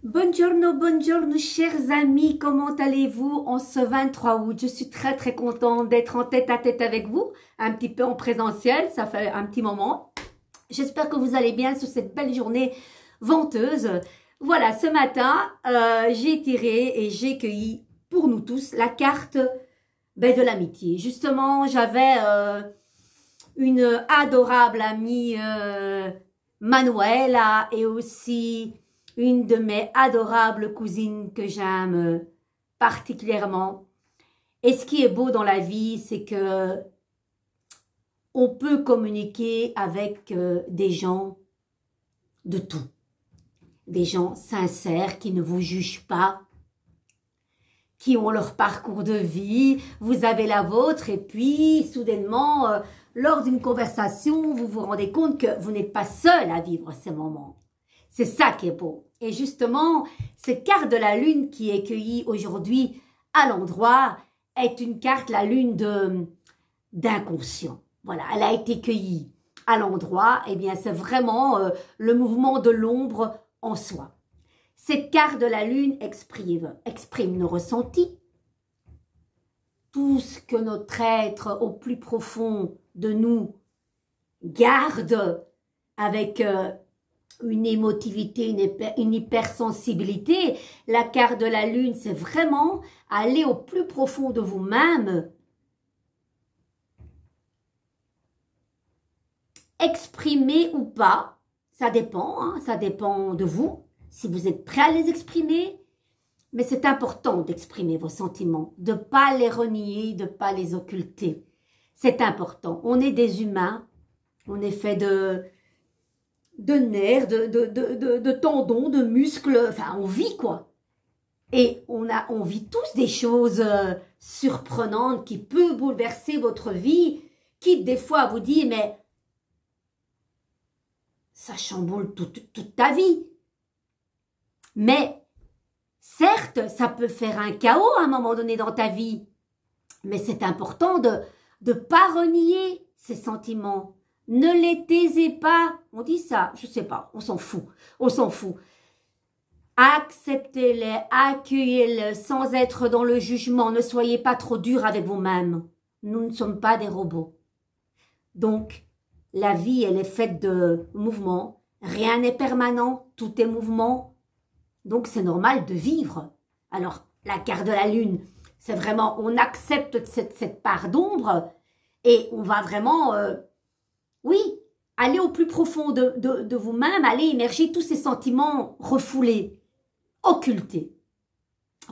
Buongiorno, buongiorno, chers amis, comment allez-vous en ce 23 août? Je suis très contente d'être en tête à tête avec vous, un petit peu en présentiel, ça fait un petit moment. J'espère que vous allez bien sur cette belle journée venteuse. Voilà, ce matin, j'ai tiré et j'ai cueilli pour nous tous la carte de l'amitié. Justement, j'avais une adorable amie Manuela et aussi une de mes adorables cousines que j'aime particulièrement. Et ce qui est beau dans la vie, c'est que on peut communiquer avec des gens de tout. Des gens sincères qui ne vous jugent pas, qui ont leur parcours de vie, vous avez la vôtre et puis soudainement, lors d'une conversation, vous vous rendez compte que vous n'êtes pas seul à vivre ces moments. C'est ça qui est beau. Et justement, cette carte de la lune qui est cueillie aujourd'hui à l'endroit est une carte, la lune d'inconscient. Voilà, elle a été cueillie à l'endroit. Eh bien, c'est vraiment le mouvement de l'ombre en soi. Cette carte de la lune exprime nos ressentis, tout ce que notre être au plus profond de nous garde avec une émotivité, une hypersensibilité. La carte de la lune, c'est vraiment aller au plus profond de vous-même, exprimer ou pas, ça dépend, hein, ça dépend de vous, si vous êtes prêt à les exprimer, mais c'est important d'exprimer vos sentiments, de ne pas les renier, de ne pas les occulter. C'est important. On est des humains, on est fait de nerfs, de tendons, de muscles, enfin on vit quoi. Et on vit tous des choses surprenantes qui peuvent bouleverser votre vie, qui des fois vous dit mais ça chamboule toute ta vie. Mais certes, ça peut faire un chaos à un moment donné dans ta vie, mais c'est important de ne pas renier ces sentiments. Ne les taisez pas. On dit ça, je sais pas, on s'en fout. On s'en fout. Acceptez-les, accueillez-les sans être dans le jugement. Ne soyez pas trop dur avec vous-même. Nous ne sommes pas des robots. Donc, la vie, elle est faite de mouvements. Rien n'est permanent, tout est mouvement. Donc, c'est normal de vivre. Alors, la carte de la lune, c'est vraiment, on accepte cette part d'ombre et on va vraiment... oui, allez au plus profond de vous-même, allez émerger tous ces sentiments refoulés, occultés.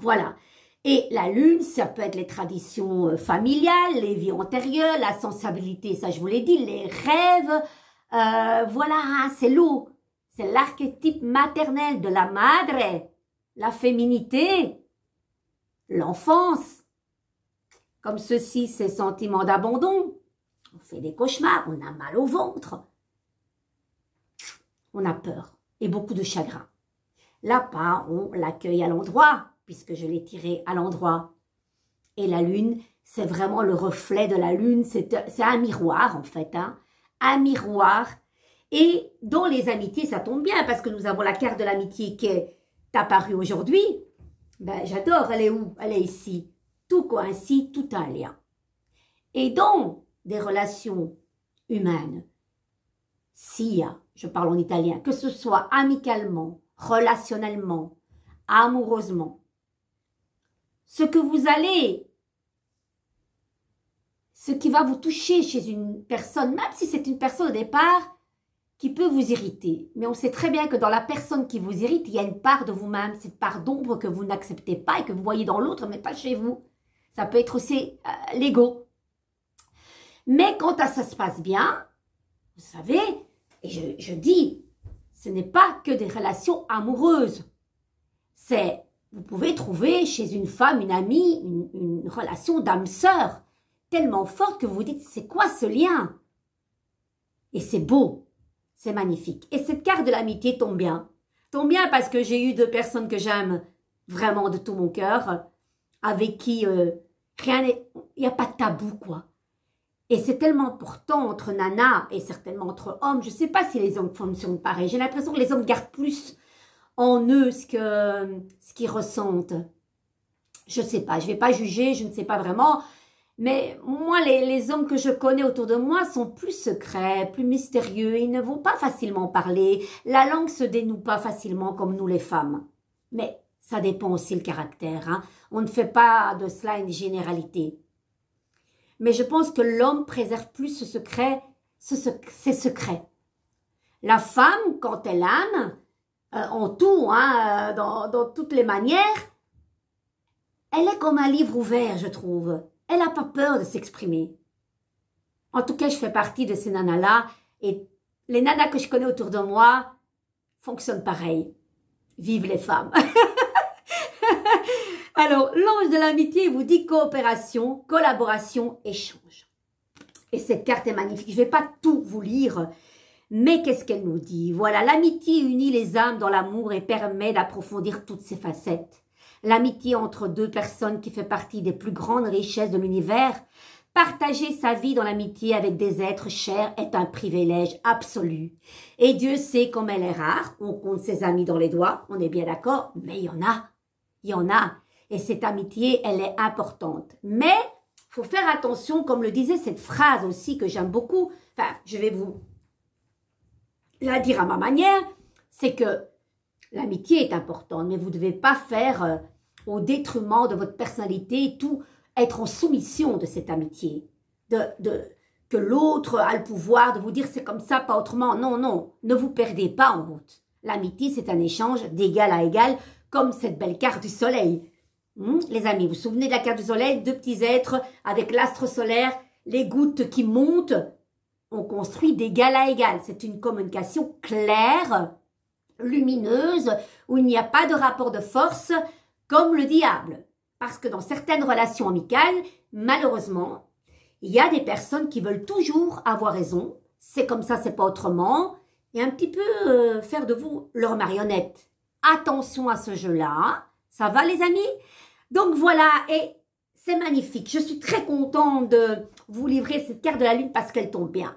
Voilà. Et la lune, ça peut être les traditions familiales, les vies antérieures, la sensibilité, ça je vous l'ai dit, les rêves. Voilà, hein, c'est l'eau. C'est l'archétype maternel de la madre, la féminité, l'enfance. Comme ceci, ces sentiments d'abandon. On fait des cauchemars, on a mal au ventre. On a peur et beaucoup de chagrin. Là, pas, on l'accueille à l'endroit, puisque je l'ai tiré à l'endroit. Et la lune, c'est vraiment le reflet de la lune. C'est un miroir, en fait. Hein, un miroir. Et dans les amitiés, ça tombe bien, parce que nous avons la carte de l'amitié qui est apparue aujourd'hui. Ben, j'adore, elle est où? Elle est ici. Tout coïncide, tout un lien. Et donc, des relations humaines, s'il y a, je parle en italien, que ce soit amicalement, relationnellement, amoureusement, ce qui va vous toucher chez une personne, même si c'est une personne au départ qui peut vous irriter, mais on sait très bien que dans la personne qui vous irrite, il y a une part de vous-même, cette part d'ombre que vous n'acceptez pas et que vous voyez dans l'autre, mais pas chez vous. Ça peut être aussi l'ego. Mais quand ça se passe bien, vous savez, et je dis, ce n'est pas que des relations amoureuses. Vous pouvez trouver chez une femme, une amie, une relation d'âme-sœur tellement forte que vous vous dites, c'est quoi ce lien? Et c'est beau, c'est magnifique. Et cette carte de l'amitié tombe bien. Tombe bien parce que j'ai eu deux personnes que j'aime vraiment de tout mon cœur, avec qui il n'y a pas de tabou, quoi. Et c'est tellement important entre nanas et certainement entre hommes. Je ne sais pas si les hommes fonctionnent pareil. J'ai l'impression que les hommes gardent plus en eux ce qu'ils ressentent. Je ne sais pas, je ne vais pas juger, je ne sais pas vraiment. Mais moi, les hommes que je connais autour de moi sont plus secrets, plus mystérieux. Ils ne vont pas facilement parler. La langue se dénoue pas facilement comme nous les femmes. Mais ça dépend aussi le caractère. Hein. On ne fait pas de cela une généralité. Mais je pense que l'homme préserve plus ce secret, ses secrets. La femme, quand elle aime, en tout, hein, dans toutes les manières, elle est comme un livre ouvert, je trouve. Elle n'a pas peur de s'exprimer. En tout cas, je fais partie de ces nanas-là et les nanas que je connais autour de moi fonctionnent pareil. Vive les femmes. Alors, l'ange de l'amitié vous dit coopération, collaboration, échange. Et cette carte est magnifique. Je ne vais pas tout vous lire, mais qu'est-ce qu'elle nous dit? Voilà, l'amitié unit les âmes dans l'amour et permet d'approfondir toutes ses facettes. L'amitié entre deux personnes qui fait partie des plus grandes richesses de l'univers. Partager sa vie dans l'amitié avec des êtres chers est un privilège absolu. Et Dieu sait comme elle est rare. On compte ses amis dans les doigts, on est bien d'accord, mais il y en a. Il y en a. Et cette amitié, elle est importante. Mais il faut faire attention, comme le disait cette phrase aussi que j'aime beaucoup. Enfin, je vais vous la dire à ma manière. C'est que l'amitié est importante, mais vous ne devez pas faire au détriment de votre personnalité, tout être en soumission de cette amitié, que l'autre a le pouvoir de vous dire c'est comme ça, pas autrement. Non, non, ne vous perdez pas en route. L'amitié, c'est un échange d'égal à égal, comme cette belle carte du soleil. Les amis, vous vous souvenez de la carte du soleil? Deux petits êtres avec l'astre solaire, les gouttes qui montent, on construit d'égal à égal. C'est une communication claire, lumineuse, où il n'y a pas de rapport de force, comme le diable. Parce que dans certaines relations amicales, malheureusement, il y a des personnes qui veulent toujours avoir raison. C'est comme ça, c'est pas autrement. Et un petit peu faire de vous leur marionnette. Attention à ce jeu-là. Ça va les amis? Donc voilà, et c'est magnifique. Je suis très contente de vous livrer cette carte de la lune parce qu'elle tombe bien.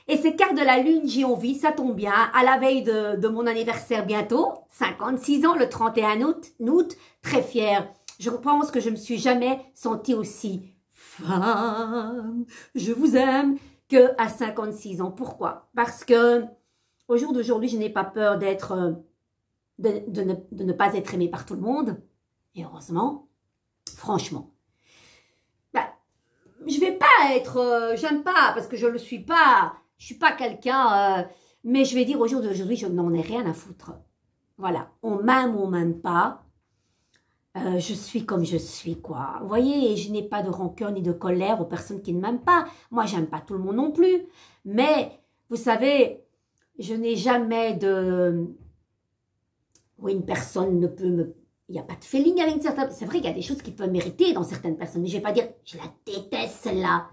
Et cette carte de la lune, j'ai envie, ça tombe bien, à la veille de mon anniversaire bientôt, 56 ans, le 31 août, très fière. Je pense que je me suis jamais sentie aussi femme, je vous aime, qu'à 56 ans. Pourquoi? Parce que au jour d'aujourd'hui, je n'ai pas peur d'être, de ne pas être aimée par tout le monde. Et heureusement, franchement. Ben, je vais pas être, j'aime pas, parce que je le suis pas. Je suis pas quelqu'un, mais je vais dire au jour d'aujourd'hui, je n'en ai rien à foutre. Voilà, on m'aime ou on m'aime pas. Je suis comme je suis, quoi. Vous voyez, je n'ai pas de rancœur ni de colère aux personnes qui ne m'aiment pas. Moi, j'aime pas tout le monde non plus. Mais, vous savez, je n'ai jamais de... Oui, une personne ne peut me... Il n'y a pas de feeling avec une certaine... C'est vrai qu'il y a des choses qui peuvent mériter dans certaines personnes. Mais je ne vais pas dire, je la déteste, celle-là.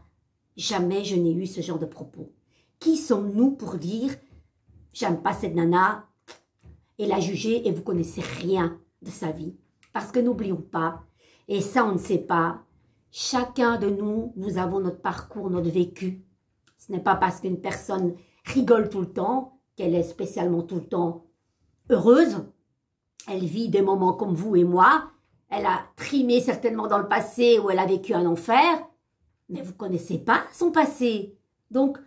Jamais je n'ai eu ce genre de propos. Qui sommes-nous pour dire, j'aime pas cette nana, et la juger, et vous connaissez rien de sa vie. Parce que n'oublions pas, et ça on ne sait pas, chacun de nous, nous avons notre parcours, notre vécu. Ce n'est pas parce qu'une personne rigole tout le temps, qu'elle est spécialement tout le temps heureuse. Elle vit des moments comme vous et moi. Elle a trimé certainement dans le passé où elle a vécu un enfer. Mais vous ne connaissez pas son passé. Donc,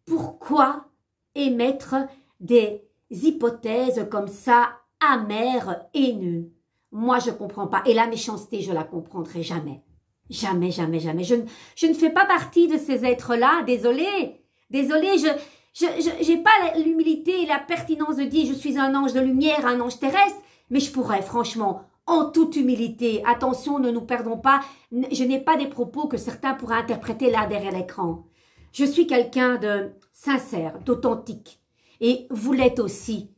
pourquoi émettre des hypothèses comme ça, amères, haineuses? Moi, je ne comprends pas. Et la méchanceté, je ne la comprendrai jamais. Jamais, jamais, jamais. Je ne fais pas partie de ces êtres-là. Désolée. Désolée, je n'ai pas l'humilité et la pertinence de dire je suis un ange de lumière, un ange terrestre. Mais je pourrais, franchement, en toute humilité, attention, ne nous perdons pas. Je n'ai pas des propos que certains pourraient interpréter là derrière l'écran. Je suis quelqu'un de sincère, d'authentique. Et vous l'êtes aussi.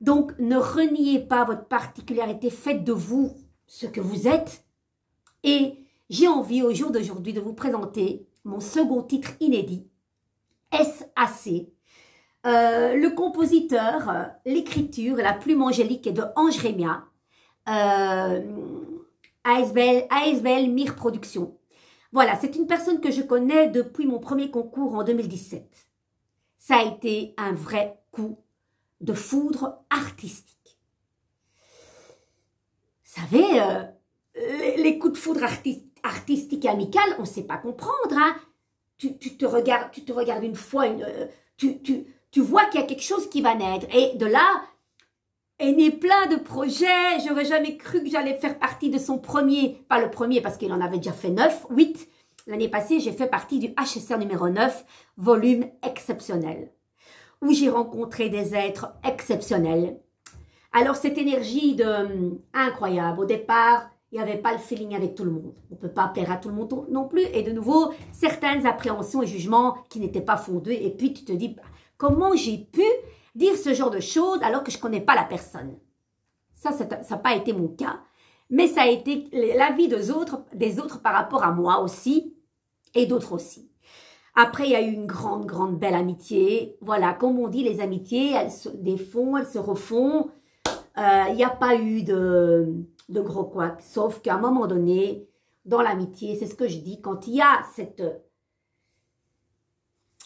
Donc, ne reniez pas votre particularité. Faites de vous ce que vous êtes. Et j'ai envie, au jour d'aujourd'hui, de vous présenter mon second titre inédit, SAC. Le compositeur, l'écriture, la plume angélique est de Ange Rémia. ASBL Mire Productions. Voilà, c'est une personne que je connais depuis mon premier concours en 2017. Ça a été un vrai coup de foudre artistique. savez, les coups de foudre artistiques et amicales, on ne sait pas comprendre. Hein. Tu te regardes une fois, tu vois qu'il y a quelque chose qui va naître. Et de là, est né plein de projets. J'aurais jamais cru que j'allais faire partie de son premier, pas le premier parce qu'il en avait déjà fait 9, 8. L'année passée, j'ai fait partie du HSR numéro 9, volume exceptionnel, où j'ai rencontré des êtres exceptionnels. Alors, cette énergie incroyable. Au départ, il n'y avait pas le feeling avec tout le monde. On ne peut pas plaire à tout le monde non plus. Et de nouveau, certaines appréhensions et jugements qui n'étaient pas fondés. Et puis, tu te dis, comment j'ai pu dire ce genre de choses alors que je ne connais pas la personne? Ça n'a pas été mon cas. Mais ça a été l'avis des autres par rapport à moi aussi. Et d'autres aussi. Après, il y a eu une grande, grande belle amitié. Voilà, comme on dit, les amitiés, elles se défont, elles se refont. Il n'y a pas eu de gros couacs. Sauf qu'à un moment donné, dans l'amitié, c'est ce que je dis, quand il y a cette...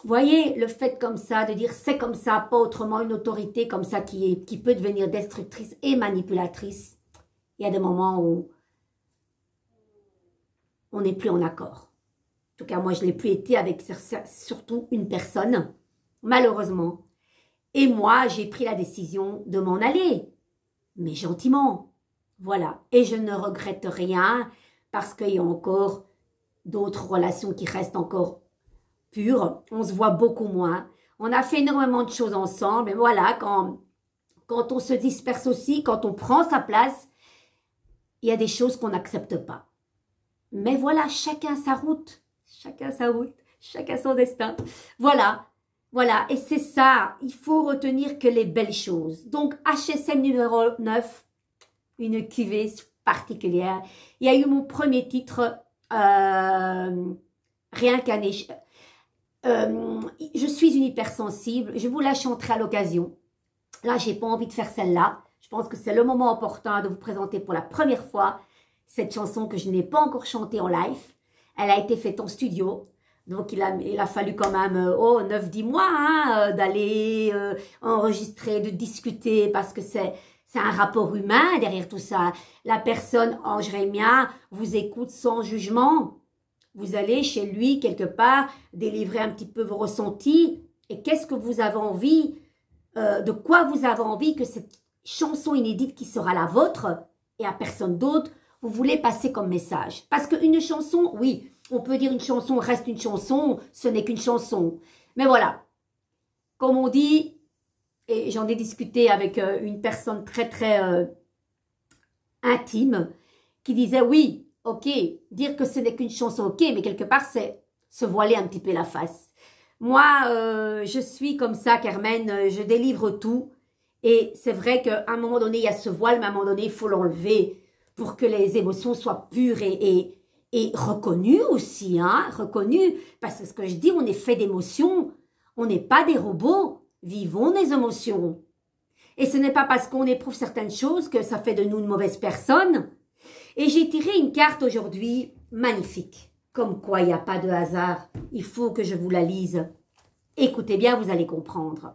Vous voyez, le fait comme ça, de dire c'est comme ça, pas autrement, une autorité comme ça qui peut devenir destructrice et manipulatrice, il y a des moments où on n'est plus en accord. En tout cas, moi, je ne l'ai plus été avec surtout une personne, malheureusement. Et moi, j'ai pris la décision de m'en aller, mais gentiment. Voilà. Et je ne regrette rien parce qu'il y a encore d'autres relations qui restent encore pures. On se voit beaucoup moins. On a fait énormément de choses ensemble. Et voilà, quand on se disperse aussi, quand on prend sa place, il y a des choses qu'on n'accepte pas. Mais voilà, chacun sa route. Chacun sa route, chacun son destin. Voilà, voilà. Et c'est ça, il faut retenir que les belles choses. Donc, HSM numéro 9, une cuvée particulière. Il y a eu mon premier titre, réincarné. Je suis une hypersensible. Je vous la chanterai à l'occasion. Là, j'ai pas envie de faire celle-là. Je pense que c'est le moment opportun de vous présenter pour la première fois cette chanson que je n'ai pas encore chantée en live. Elle a été faite en studio, donc il a fallu quand même 9-10 mois hein, d'aller enregistrer, de discuter, parce que c'est un rapport humain derrière tout ça. La personne, Ange Rémia, vous écoute sans jugement. Vous allez chez lui, quelque part, délivrer un petit peu vos ressentis. Et qu'est-ce que vous avez envie, de quoi vous avez envie que cette chanson inédite qui sera la vôtre, et à personne d'autre, vous voulez passer comme message. Parce qu'une chanson, oui, on peut dire une chanson reste une chanson, ce n'est qu'une chanson. Mais voilà, comme on dit, et j'en ai discuté avec une personne très très intime, qui disait oui, ok, dire que ce n'est qu'une chanson, ok, mais quelque part c'est se voiler un petit peu la face. Moi, je suis comme ça, Carmen, je délivre tout. Et c'est vrai qu'à un moment donné, il y a ce voile, mais à un moment donné, il faut l'enlever pour que les émotions soient pures et reconnues aussi, hein, reconnues. Parce que ce que je dis, on est fait d'émotions, on n'est pas des robots, vivons les émotions. Et ce n'est pas parce qu'on éprouve certaines choses que ça fait de nous une mauvaise personne. Et j'ai tiré une carte aujourd'hui magnifique, comme quoi il n'y a pas de hasard, il faut que je vous la lise. Écoutez bien, vous allez comprendre.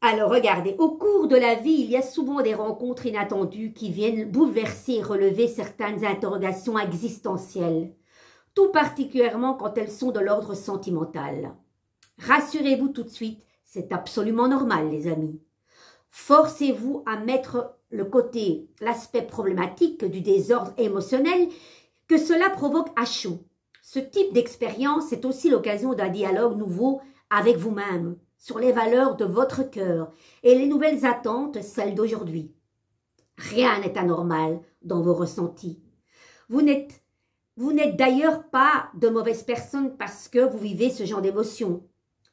Alors, regardez, au cours de la vie, il y a souvent des rencontres inattendues qui viennent bouleverser et relever certaines interrogations existentielles, tout particulièrement quand elles sont de l'ordre sentimental. Rassurez-vous tout de suite, c'est absolument normal, les amis. Forcez-vous à mettre l'aspect problématique du désordre émotionnel que cela provoque à chaud. Ce type d'expérience est aussi l'occasion d'un dialogue nouveau avec vous-même, sur les valeurs de votre cœur et les nouvelles attentes, celles d'aujourd'hui. Rien n'est anormal dans vos ressentis. Vous n'êtes d'ailleurs pas de mauvaises personnes parce que vous vivez ce genre d'émotions.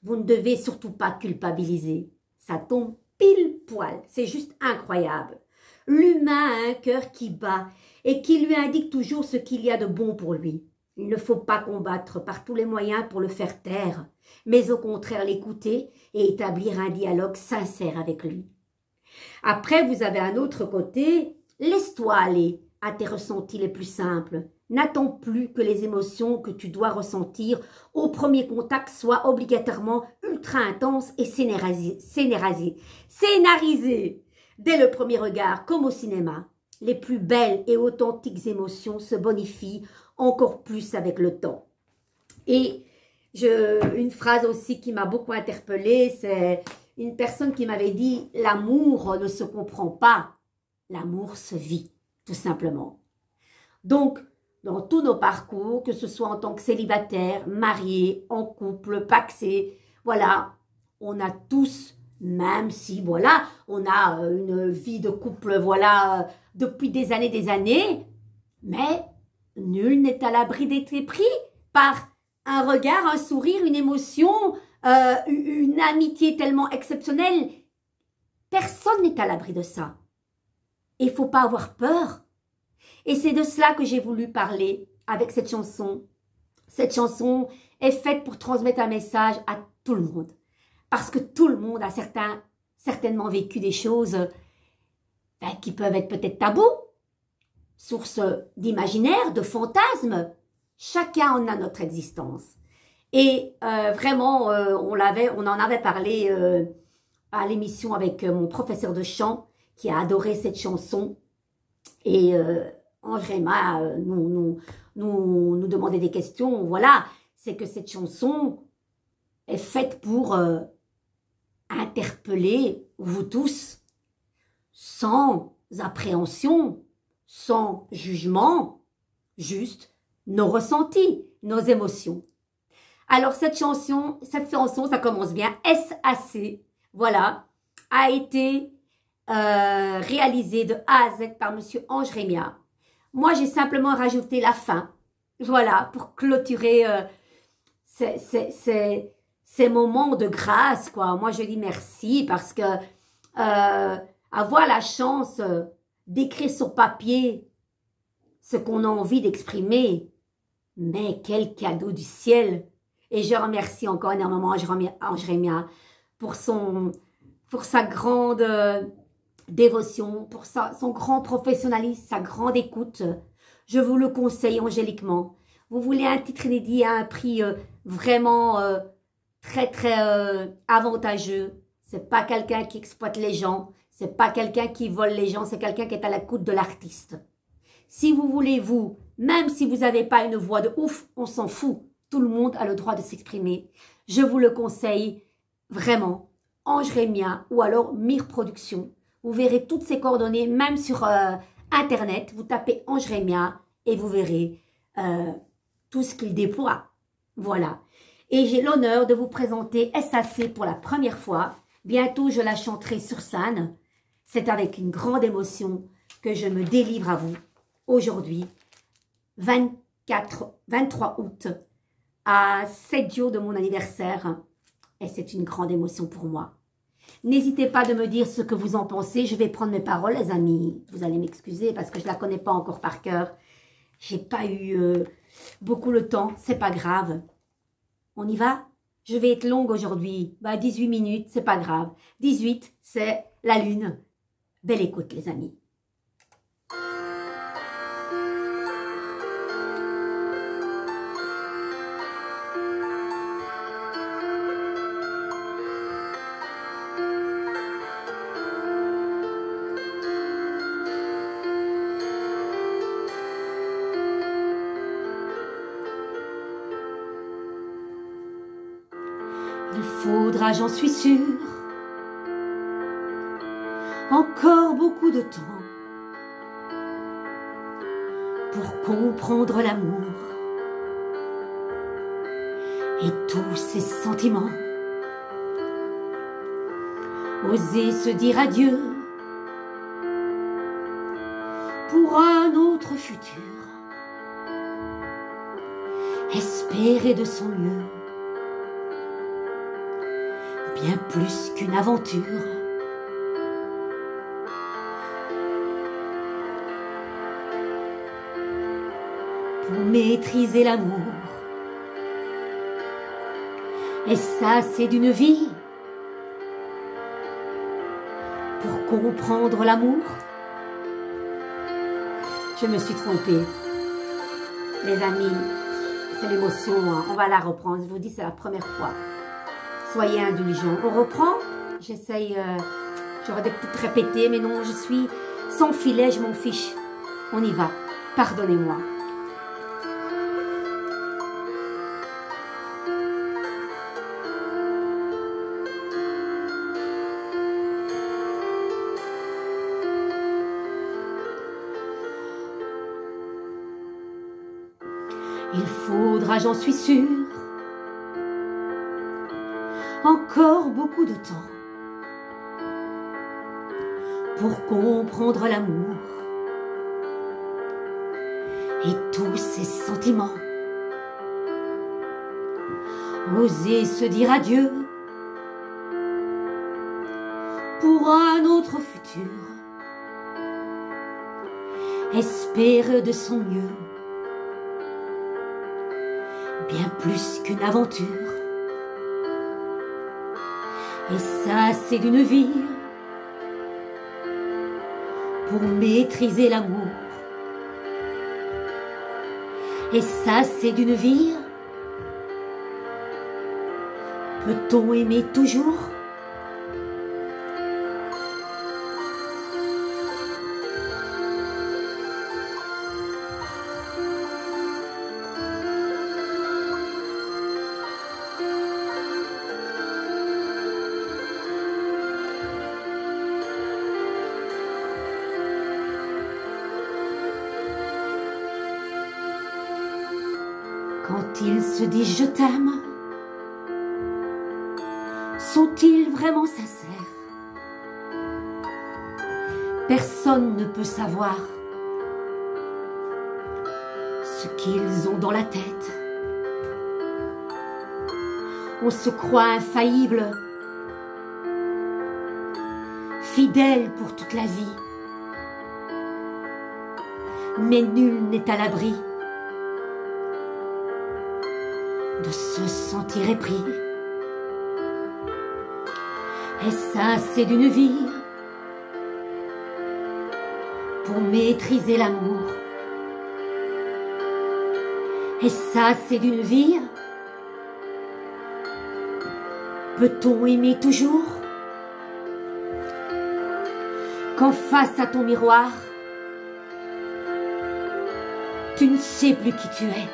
Vous ne devez surtout pas culpabiliser. Ça tombe pile poil, c'est juste incroyable. L'humain a un cœur qui bat et qui lui indique toujours ce qu'il y a de bon pour lui. Il ne faut pas combattre par tous les moyens pour le faire taire, mais au contraire l'écouter et établir un dialogue sincère avec lui. Après, vous avez un autre côté, laisse-toi aller à tes ressentis les plus simples. N'attends plus que les émotions que tu dois ressentir au premier contact soient obligatoirement ultra intenses et scénarisées dès le premier regard, comme au cinéma. les plus belles et authentiques émotions se bonifient encore plus avec le temps. Et une phrase aussi qui m'a beaucoup interpellée, c'est une personne qui m'avait dit « L'amour ne se comprend pas, l'amour se vit, tout simplement. » Donc, dans tous nos parcours, que ce soit en tant que célibataire, marié, en couple, pacsé, voilà, on a tous, même si, voilà, on a une vie de couple, voilà, depuis des années, mais nul n'est à l'abri d'être pris par un regard, un sourire, une émotion, une amitié tellement exceptionnelle. Personne n'est à l'abri de ça. Et il ne faut pas avoir peur. Et c'est de cela que j'ai voulu parler avec cette chanson. Cette chanson est faite pour transmettre un message à tout le monde. Parce que tout le monde a certainement vécu des choses qui peuvent être peut-être tabous, source d'imaginaire, de fantasmes. Chacun en a notre existence. Et vraiment, on en avait parlé à l'émission avec mon professeur de chant qui a adoré cette chanson. Et Ange Réma nous demandait des questions. Voilà, c'est que cette chanson est faite pour interpeller vous tous sans appréhension, sans jugement, juste nos ressentis, nos émotions. Alors cette chanson, ça commence bien. SAC, voilà, a été réalisée de A à Z par Monsieur Ange Rémia. Moi, j'ai simplement rajouté la fin, voilà, pour clôturer ces moments de grâce, quoi. Moi, je dis merci parce que avoir la chance d'écrire sur papier ce qu'on a envie d'exprimer, mais quel cadeau du ciel! Et je remercie encore énormément Ange Rémia pour sa grande dévotion, pour son grand professionnalisme, sa grande écoute. Je vous le conseille angéliquement. Vous voulez un titre inédit à un prix vraiment très avantageux. C'est pas quelqu'un qui exploite les gens, c'est pas quelqu'un qui vole les gens, c'est quelqu'un qui est à l'écoute de l'artiste. Si vous voulez, même si vous n'avez pas une voix de ouf, on s'en fout. Tout le monde a le droit de s'exprimer. Je vous le conseille vraiment. Ange Rémia ou alors Mire Productions. Vous verrez toutes ces coordonnées, même sur Internet. Vous tapez Ange Rémia et vous verrez tout ce qu'il déploie. Voilà. Et j'ai l'honneur de vous présenter SAC pour la première fois. Bientôt, je la chanterai sur scène. C'est avec une grande émotion que je me délivre à vous. Aujourd'hui, 23 août, à 7 jours de mon anniversaire. Et c'est une grande émotion pour moi. N'hésitez pas de me dire ce que vous en pensez. Je vais prendre mes paroles, les amis. Vous allez m'excuser parce que je ne la connais pas encore par cœur. J'ai pas eu beaucoup le temps. C'est pas grave. On y va? Je vais être longue aujourd'hui. 18 minutes, c'est pas grave. 18, c'est la lune. Belle écoute, les amis. Il faudra, j'en suis sûre, encore beaucoup de temps pour comprendre l'amour et tous ses sentiments. Oser se dire adieu pour un autre futur. Espérer de son mieux. Bien plus qu'une aventure. Pour maîtriser l'amour. Et ça, c'est d'une vie. Pour comprendre l'amour. Je me suis trompée. Les amis, c'est l'émotion. Hein. On va la reprendre. Je vous dis, c'est la première fois. Soyez indulgents. On reprend. J'essaye, j'aurais peut-être répéter, mais non, je suis Sans filet, je m'en fiche. On y va. Pardonnez-moi. Il faudra, j'en suis sûre, encore beaucoup de temps pour comprendre l'amour et tous ses sentiments. Oser se dire adieu pour un autre futur. Espérer de son mieux, bien plus qu'une aventure. Et ça, c'est d'une vie pour maîtriser l'amour. Et ça, c'est d'une vie. Peut-on aimer toujours? Quand ils se disent « je t'aime », sont-ils vraiment sincères? Personne ne peut savoir ce qu'ils ont dans la tête. On se croit infaillible, fidèle pour toute la vie. Mais nul n'est à l'abri de se sentir épris. Et ça, c'est d'une vie pour maîtriser l'amour. Et ça, c'est d'une vie. Peut-on aimer toujours? Quand face à ton miroir, tu ne sais plus qui tu es.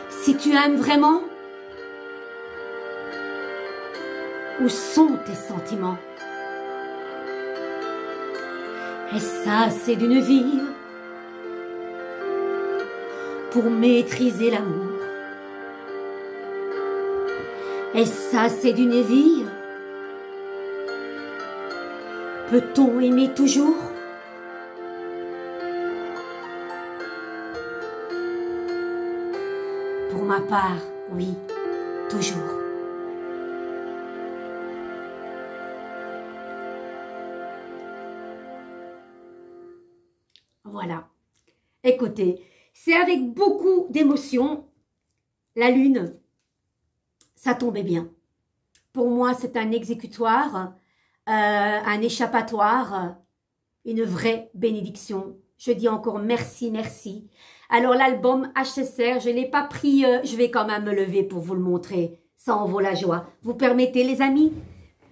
Si tu aimes vraiment, où sont tes sentiments? Et ça, c'est d'une vie pour maîtriser l'amour. Et ça, c'est d'une vie. Peut-on aimer toujours? Pour ma part, oui, toujours. Voilà. Écoutez, c'est avec beaucoup d'émotion. La lune, ça tombait bien. Pour moi, c'est un exécutoire, un échappatoire, une vraie bénédiction. Je dis encore merci, merci. Alors l'album HSR, je ne l'ai pas pris, je vais quand même me lever pour vous le montrer. Ça en vaut la joie. Vous permettez les amis?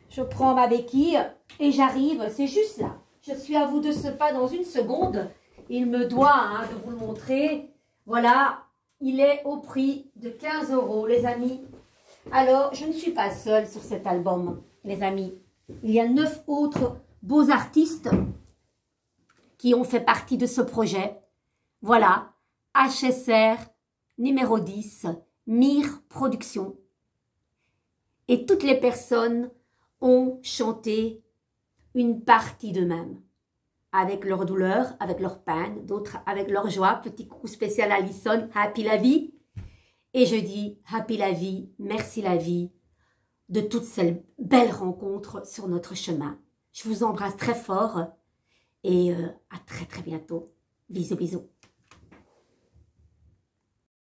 Je prends ma béquille et j'arrive, c'est juste là. Je suis à vous de ce pas dans une seconde. Il me doit de vous le montrer. Voilà, il est au prix de 15 € les amis. Alors, je ne suis pas seule sur cet album, les amis. Il y a 9 autres beaux artistes qui ont fait partie de ce projet. Voilà, HSR numéro 10, Mire Productions. Et toutes les personnes ont chanté une partie d'eux-mêmes. Avec leur douleur, avec leur peine, d'autres avec leur joie. Petit coucou spécial à Alison, Happy la vie. Et je dis Happy la vie, merci la vie, de toutes ces belles rencontres sur notre chemin. Je vous embrasse très fort et à très très bientôt. Bisous bisous.